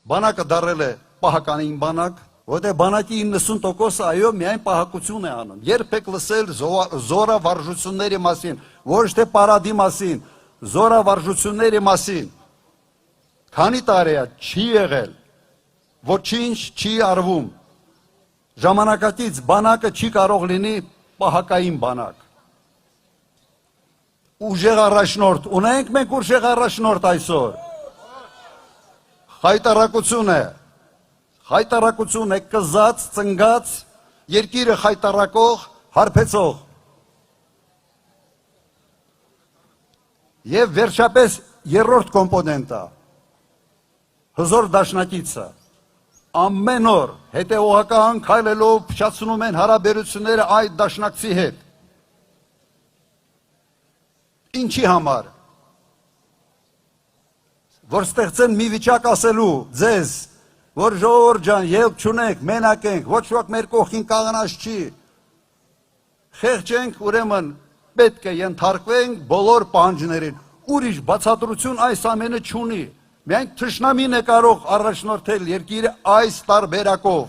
բանակը դարել է պահականին բանակ, որտեղ բանակի 90%-ը այո միայն պահակություն է անում։ Երբեք լսել զորավարժությունների մասին, ոչ թե պարադի մասին, զորավարժությունների մասին։ Քանի տարի է չի եղել, ոչինչ չի արվում։ Ժամանակակից բանակը չի կարող լինի պահակային բանակ։ Ուժեղ առաջնորդ ունենք մենք ուժեղ առաջնորդ այսօր։ Խայտարակություն է կզած, ծնգած, երկիրը խայտարակող, հարբեցող։ Եվ վերջապես երրորդ կոմպոնենտը, հզոր դաշնակիցը, ամեն օր հետևողական քայլելով փչացնում են հարաբերությունները այդ դաշնակցի հետ։ Ինչի համար, որ ստեղծեն մի վիճակ ասելու ձեզ, որ ժողովուրդ ջան, ելք չունենք, մենակ ենք, ոչ ոք մեր կողքին կանգնած չի, խեղճենք, ուրեմն պետք է ենթարկվենք բոլոր պահանջներին, ուրիշ բացատրություն այս ամենը չունի, միայն թշնամին է կարող առաջնորդել երկիրը այս տարբերակով։